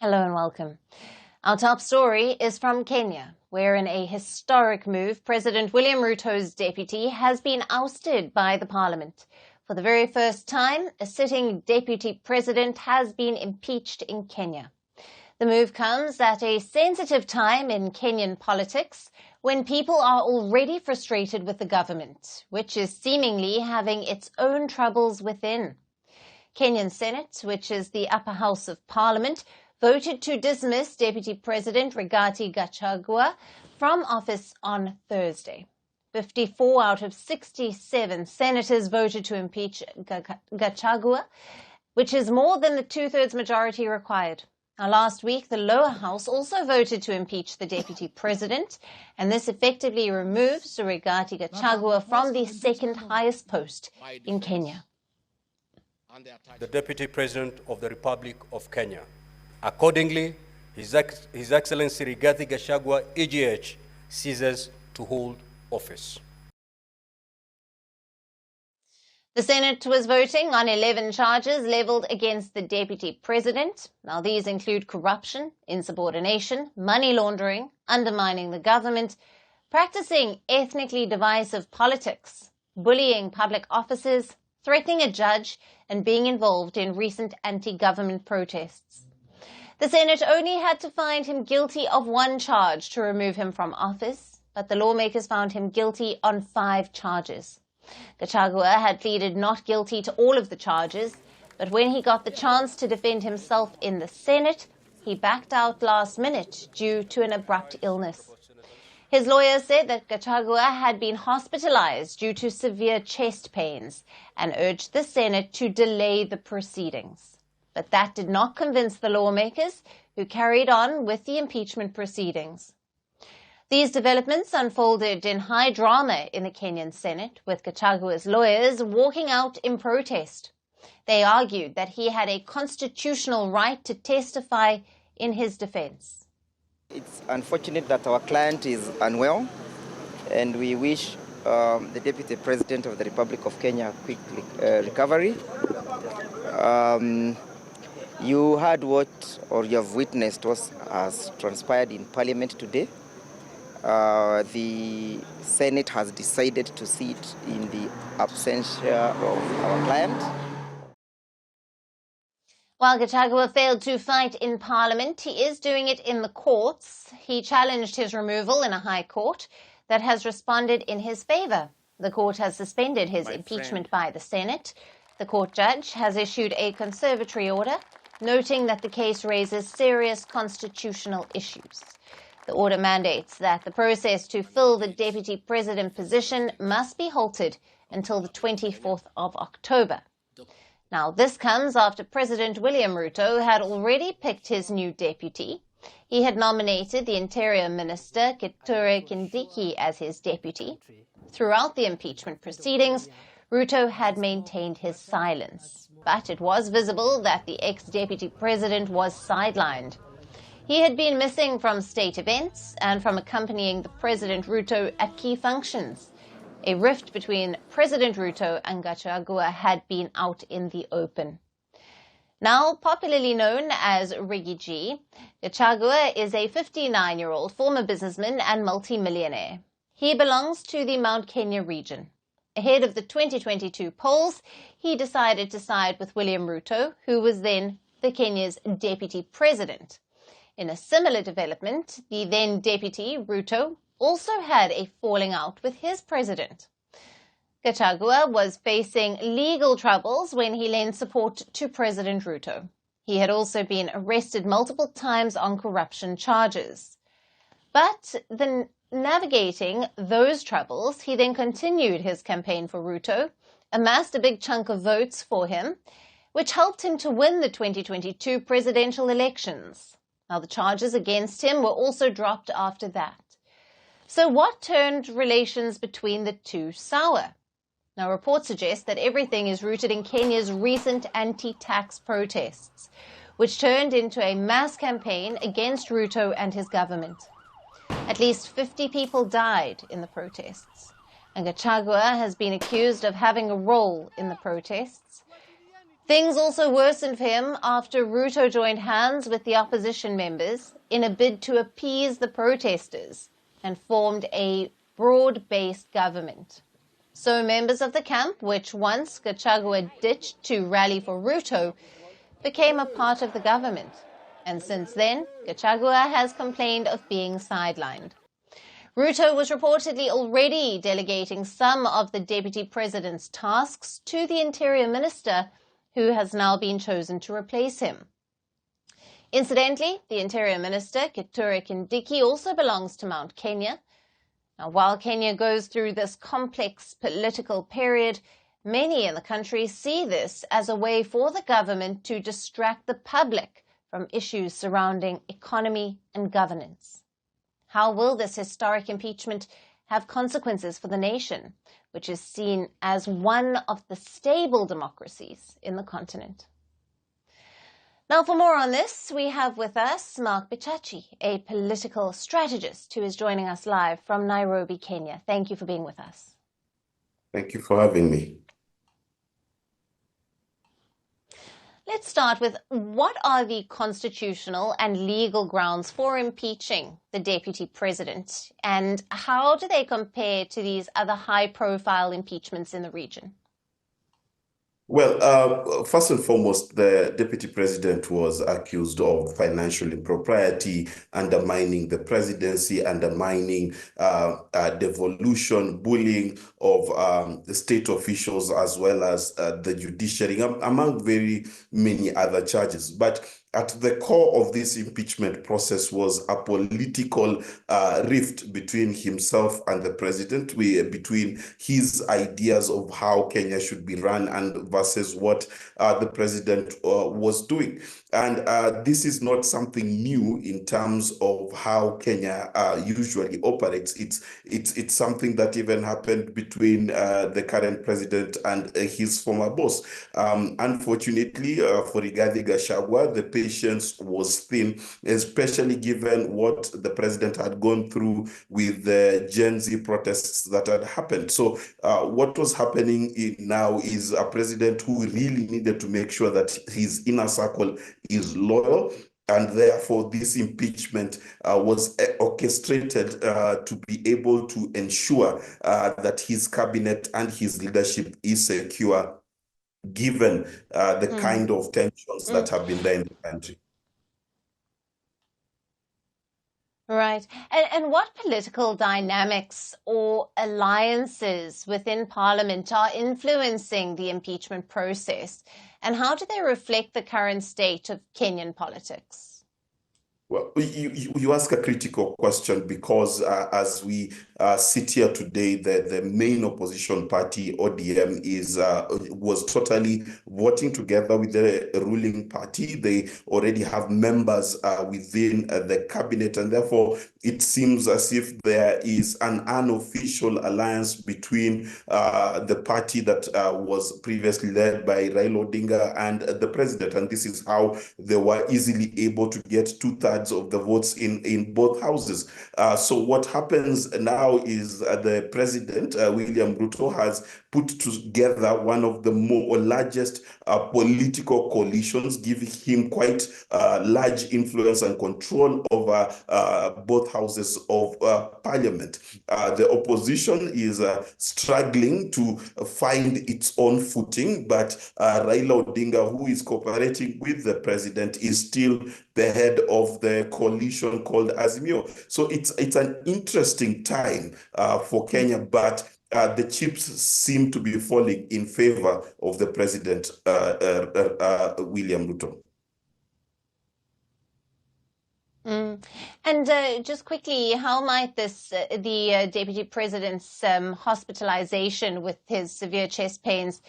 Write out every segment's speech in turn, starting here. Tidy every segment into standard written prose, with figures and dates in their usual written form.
Hello and welcome. Our top story is from Kenya, where in a historic move, President William Ruto's deputy has been ousted by the parliament. For the very first time, a sitting deputy president has been impeached in Kenya. The move comes at a sensitive time in Kenyan politics when people are already frustrated with the government, which is seemingly having its own troubles within. Kenyan Senate, which is the upper house of parliament, voted to dismiss Deputy President Rigathi Gachagua from office on Thursday. 54 out of 67 senators voted to impeach Gachagua, which is more than the two-thirds majority required. Now, last week, the lower house also voted to impeach the deputy president, and this effectively removes Rigathi Gachagua from the second highest post in Kenya. The Deputy President of the Republic of Kenya. Accordingly, His Excellency Rigathi Gachagua, EGH, ceases to hold office. The Senate was voting on 11 charges leveled against the Deputy President. Now, these include corruption, insubordination, money laundering, undermining the government, practicing ethnically divisive politics, bullying public officers, threatening a judge, and being involved in recent anti-government protests. The Senate only had to find him guilty of one charge to remove him from office, but the lawmakers found him guilty on 5 charges. Gachagua had pleaded not guilty to all of the charges, but when he got the chance to defend himself in the Senate, he backed out last minute due to an abrupt illness. His lawyer said that Gachagua had been hospitalised due to severe chest pains and urged the Senate to delay the proceedings. But that did not convince the lawmakers, who carried on with the impeachment proceedings. These developments unfolded in high drama in the Kenyan Senate, with Gachagua's lawyers walking out in protest. They argued that he had a constitutional right to testify in his defense. It's unfortunate that our client is unwell, and we wish the Deputy President of the Republic of Kenya a quick recovery. You heard you have witnessed what has transpired in Parliament today. The Senate has decided to sit in the absentia of our client. While Gachagua failed to fight in Parliament, he is doing it in the courts. He challenged his removal in a high court that has responded in his favour. The court has suspended his impeachment by the Senate. The court judge has issued a conservatory order, noting that the case raises serious constitutional issues. The order mandates that the process to fill the deputy president position must be halted until the 24th of October. Now, this comes after President William Ruto had already picked his new deputy. He had nominated the Interior Minister, Kithure Kindiki, as his deputy. Throughout the impeachment proceedings, Ruto had maintained his silence, but it was visible that the ex-deputy president was sidelined. He had been missing from state events and from accompanying the President Ruto at key functions. A rift between President Ruto and Gachagua had been out in the open. Now popularly known as Riggy G, Gachagua is a 59-year-old former businessman and multi-millionaire. He belongs to the Mount Kenya region. Ahead of the 2022 polls, he decided to side with William Ruto, who was then Kenya's deputy president. In a similar development, the then deputy, Ruto, also had a falling out with his president. Gachagua was facing legal troubles when he lent support to President Ruto. He had also been arrested multiple times on corruption charges. But navigating those troubles, he then continued his campaign for Ruto, amassed a big chunk of votes for him, which helped him to win the 2022 presidential elections. Now, the charges against him were also dropped after that. So what turned relations between the two sour? Now, reports suggest that everything is rooted in Kenya's recent anti-tax protests, which turned into a mass campaign against Ruto and his government. At least 50 people died in the protests, and Gachagua has been accused of having a role in the protests. Things also worsened for him after Ruto joined hands with the opposition members in a bid to appease the protesters and formed a broad-based government. So members of the camp, which once Gachagua ditched to rally for Ruto, became a part of the government. And since then, Gachagua has complained of being sidelined. Ruto was reportedly already delegating some of the Deputy President's tasks to the Interior Minister, who has now been chosen to replace him. Incidentally, the Interior Minister, Kithure Kindiki, also belongs to Mount Kenya. Now, while Kenya goes through this complex political period, many in the country see this as a way for the government to distract the public from issues surrounding economy and governance. How will this historic impeachment have consequences for the nation, which is seen as one of the stable democracies in the continent? Now, for more on this, we have with us Mark Bichachi, a political strategist who is joining us live from Nairobi, Kenya. Thank you for being with us. Thank you for having me. Let's start with, what are the constitutional and legal grounds for impeaching the Deputy President, and how do they compare to these other high-profile impeachments in the region? Well, first and foremost, the Deputy President was accused of financial impropriety, undermining the presidency, undermining devolution, bullying of the state officials, as well as the judiciary, among very many other charges. But at the core of this impeachment process was a political rift between himself and the president, between his ideas of how Kenya should be run and versus what the president was doing. And this is not something new in terms of how Kenya usually operates. It's something that even happened between the current president and his former boss. Unfortunately, for Rigathi Gachagua, the patience was thin, especially given what the president had gone through with the Gen Z protests that had happened. So what was happening now is a president who really needed to make sure that his inner circle is loyal, and therefore this impeachment was orchestrated to be able to ensure that his cabinet and his leadership is secure, given the kind of tensions that have been there in the country. Right. And what political dynamics or alliances within Parliament are influencing the impeachment process? And how do they reflect the current state of Kenyan politics? Well, you ask a critical question, because as we sit here today, the main opposition party, ODM, was totally voting together with the ruling party. They already have members within the cabinet, and therefore it seems as if there is an unofficial alliance between the party that was previously led by Raila Odinga and the president. And this is how they were easily able to get 2/3 of the votes in both houses. So what happens now is the president, William Ruto, has put together one of the largest political coalitions, giving him quite large influence and control over both houses of parliament. The opposition is struggling to find its own footing, but Raila Odinga, who is cooperating with the president, is still the head of the coalition called Azimio. So it's an interesting time for Kenya, but the chips seem to be falling in favor of the president, William Ruto. And just quickly, how might this, the Deputy President's hospitalization with his severe chest pains,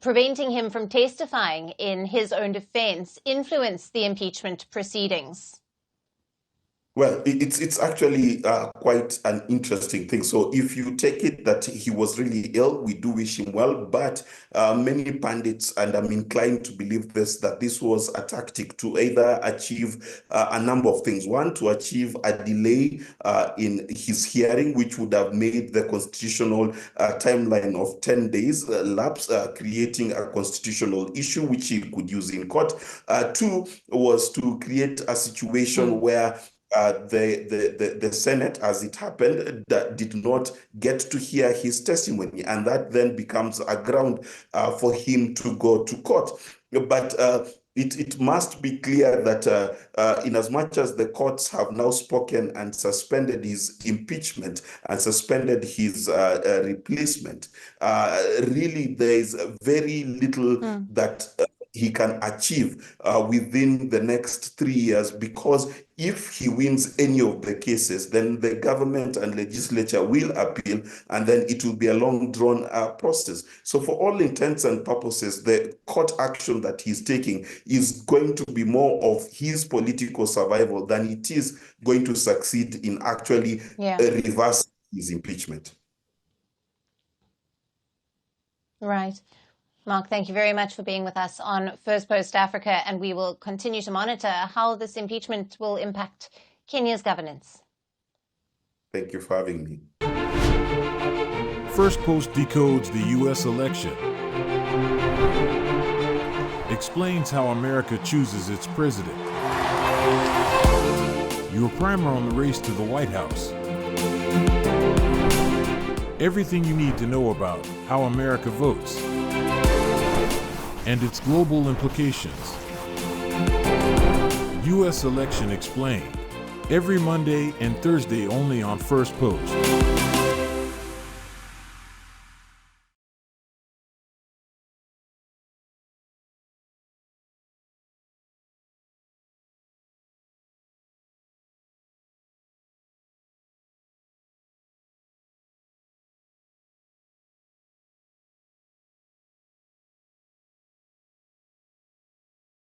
preventing him from testifying in his own defense, influence the impeachment proceedings? Well, it's actually quite an interesting thing. So if you take it that he was really ill, we do wish him well. But many pundits, and I'm inclined to believe this, that this was a tactic to either achieve a number of things. One, to achieve a delay in his hearing, which would have made the constitutional timeline of 10 days lapse, creating a constitutional issue which he could use in court. Two was to create a situation where the Senate, as it happened, that did not get to hear his testimony, and that then becomes a ground for him to go to court. But it must be clear that in as much as the courts have now spoken and suspended his impeachment and suspended his replacement, really there is very little that he can achieve within the next 3 years, because if he wins any of the cases, then the government and legislature will appeal, and then it will be a long drawn process. So for all intents and purposes, the court action that he's taking is going to be more of his political survival than it is going to succeed in actually reversing his impeachment. Right. Mark, thank you very much for being with us on Firstpost Africa, and we will continue to monitor how this impeachment will impact Kenya's governance. Thank you for having me. Firstpost decodes the U.S. election, explains how America chooses its president. Your primer on the race to the White House. Everything you need to know about how America votes and its global implications. U.S. Election Explained, every Monday and Thursday only on Firstpost.